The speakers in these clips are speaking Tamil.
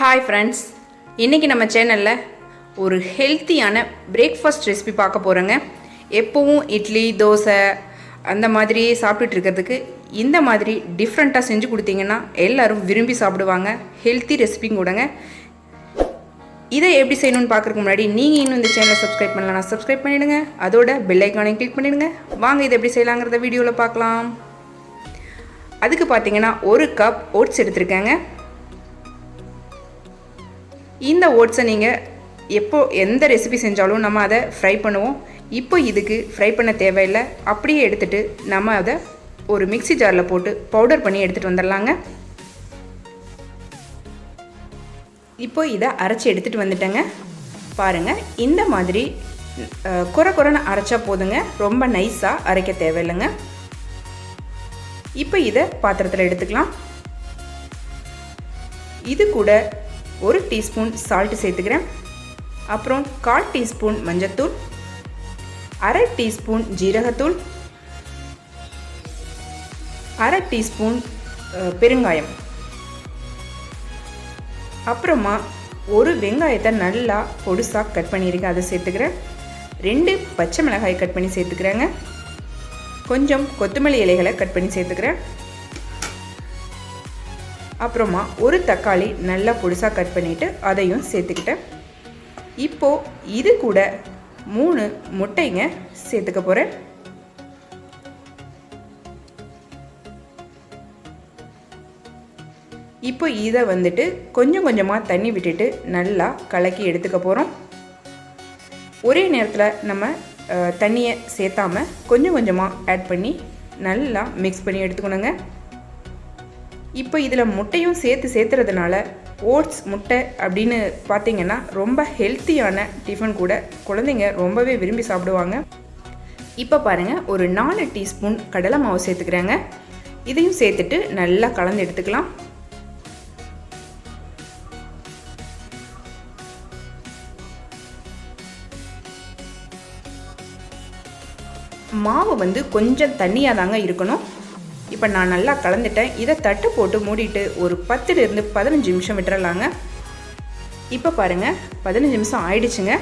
ஹாய் ஃப்ரெண்ட்ஸ், இன்றைக்கி நம்ம சேனலில் ஒரு ஹெல்த்தியான பிரேக்ஃபாஸ்ட் ரெசிபி பார்க்க போகிறோங்க. எப்போவும் இட்லி தோசை அந்த மாதிரி சாப்பிட்டுட்டு இருக்கிறதுக்கு இந்த மாதிரி டிஃப்ரெண்ட்டாக செஞ்சு கொடுத்தீங்கன்னா எல்லோரும் விரும்பி சாப்பிடுவாங்க. ஹெல்த்தி ரெசிபிங்க கூடங்க. இதை எப்படி செய்யணும்னு பார்க்குறதுக்கு முன்னாடி நீங்கள் இன்னும் இந்த சேனலை சப்ஸ்கிரைப் பண்ணலன்னா சப்ஸ்கிரைப் பண்ணிவிடுங்க. அதோட பெல் ஐக்கானையும் கிளிக் பண்ணிவிடுங்க. வாங்க இதை எப்படி செய்யலாங்கிறத வீடியோவில் பார்க்கலாம். அதுக்கு பார்த்தீங்கன்னா 1 கப் ஓட்ஸ் எடுத்துருக்கேங்க. இந்த ஓட்ஸை நீங்கள் எந்த ரெசிபி செஞ்சாலும் நம்ம அதை ஃப்ரை பண்ணுவோம். இப்போ இதுக்கு ஃப்ரை பண்ண தேவையில்லை. அப்படியே எடுத்துகிட்டு நம்ம அதை ஒரு மிக்ஸி ஜாரில் போட்டு பவுடர் பண்ணி எடுத்துகிட்டு வந்துடலாங்க. இப்போ இதை அரைச்சி எடுத்துகிட்டு வந்துட்டேங்க. பாருங்கள், இந்த மாதிரி குறைன்னு அரைச்சா போதுங்க. ரொம்ப நைஸாக அரைக்க தேவையில்லைங்க. இப்போ இதை பாத்திரத்தில் எடுத்துக்கலாம். இது கூட 1 டீஸ்பூன் சால்ட்டு சேர்த்துக்கிறேன். அப்புறம் 1/4 டீஸ்பூன் மஞ்சத்தூள், 1/2 டீஸ்பூன் ஜீரகத்தூள், 1/2 டீஸ்பூன் பெருங்காயம், அப்புறமா 1 வெங்காயத்தை நல்லா பொடுசாக கட் பண்ணியிருக்கேன், அதை சேர்த்துக்கிறேன். 2 பச்சை மிளகாய் கட் பண்ணி சேர்த்துக்கிறேங்க. கொஞ்சம் கொத்தமல்லி இலைகளை கட் பண்ணி சேர்த்துக்கிறேன். அப்புறமா 1 தக்காளி நல்லா பொடிசாக கட் பண்ணிவிட்டு அதையும் சேர்த்துக்கிட்டேன். இப்போது இது கூட 3 முட்டைங்க சேர்த்துக்க போகிறேன். இப்போ இதை கொஞ்சம் கொஞ்சமாக தண்ணி விட்டுட்டு நல்லா கலக்கி எடுத்துக்க போகிறோம். ஒரே நேரத்தில் நம்ம தண்ணியை சேர்த்தாமல் கொஞ்சம் கொஞ்சமாக ஆட் பண்ணி நல்லா மிக்ஸ் பண்ணி எடுத்துக்கணுங்க. இப்போ இதில் முட்டையும் சேர்த்துறதுனால ஓட்ஸ் முட்டை அப்படின்னு பார்த்தீங்கன்னா ரொம்ப ஹெல்த்தியான டிஃபன் கூட. குழந்தைங்க ரொம்பவே விரும்பி சாப்பிடுவாங்க. இப்போ பாருங்கள், ஒரு 4 டீஸ்பூன் கடலை மாவு சேர்த்துக்கிறேங்க. இதையும் சேர்த்துட்டு நல்லா கலந்து எடுத்துக்கலாம். மாவு கொஞ்சம் தண்ணியாக தாங்க இருக்கணும். இப்போ நான் நல்லா கலந்துட்டேன். இதை தட்டு போட்டு மூடிட்டு ஒரு 10லிருந்து 15 நிமிஷம் விட்டுறலாங்க. இப்போ பாருங்கள், 15 நிமிஷம் ஆயிடுச்சுங்க.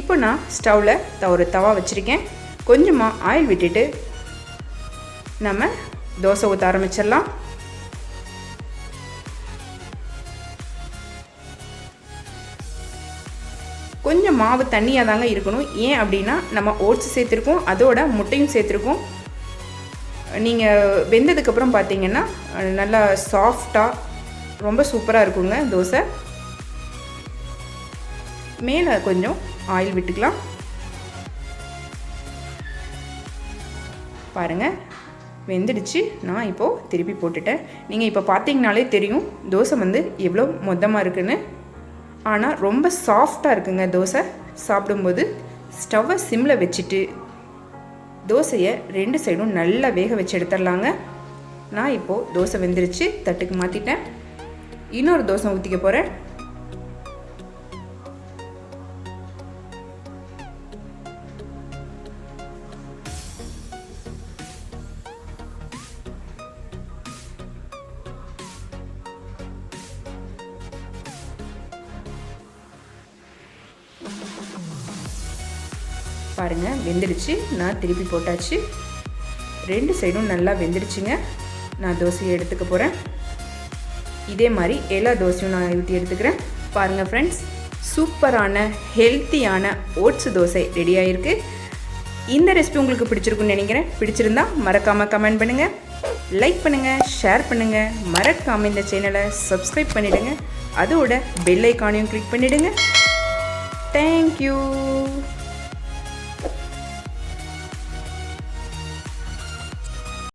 இப்போ நான் ஸ்டவ்வில் ஒரு தவா வச்சுருக்கேன். கொஞ்சமாக ஆயில் விட்டுட்டு நம்ம தோசை ஊற்ற ஆரம்பிச்சிடலாம். கொஞ்சம் மாவு தண்ணியாக தாங்க இருக்கணும். ஏன் அப்படின்னா நம்ம ஓட்ஸ் சேர்த்துருக்கோம், அதோட முட்டையும் சேர்த்துருக்கோம். நீங்கள் வெந்ததுக்கப்புறம் பார்த்தீங்கன்னா நல்லா சாஃப்டாக ரொம்ப சூப்பராக இருக்குங்க தோசை. மேலே கொஞ்சம் ஆயில் விட்டுக்கலாம். பாருங்கள், வெந்துடுச்சு. நான் இப்போது திருப்பி போட்டுட்டேன். நீங்கள் இப்போ பார்த்தீங்கனாலே தெரியும் தோசை எவ்வளோ மொத்தமாக இருக்குன்னு. ஆனால் ரொம்ப சாஃப்டாக இருக்குங்க தோசை. சாப்பிடும்போது ஸ்டவ்வை சிம்மில் வச்சுட்டு தோசையை 2 சைடும் நல்லா வேக வச்சு எடுத்துடலாங்க. நான் இப்போது தோசை வெந்துருச்சு, தட்டுக்கு மாற்றிட்டேன். இன்னொரு தோசை ஊற்றிக்க போகிறேன். பாருங்கள், வெந்துடுச்சு. நான் திருப்பி போட்டாச்சு. 2 சைடும் நல்லா வெந்துடுச்சுங்க. நான் தோசையை எடுத்துக்க போகிறேன். இதே மாதிரி எல்லா தோசையும் நான் ஊற்றி எடுத்துக்கிறேன். பாருங்கள் ஃப்ரெண்ட்ஸ், சூப்பரான ஹெல்த்தியான ஓட்ஸ் தோசை ரெடி ஆகிருக்கு. இந்த ரெசிபி உங்களுக்கு பிடிச்சிருக்குன்னு நினைக்கிறேன். பிடிச்சிருந்தா மறக்காமல் கமெண்ட் பண்ணுங்கள், லைக் பண்ணுங்கள், ஷேர் பண்ணுங்கள். மறக்காமல் இந்த சேனலை சப்ஸ்கிரைப் பண்ணிவிடுங்க. அதோட பெல் ஐக்கானையும் கிளிக் பண்ணிவிடுங்க. தேங்க்யூ.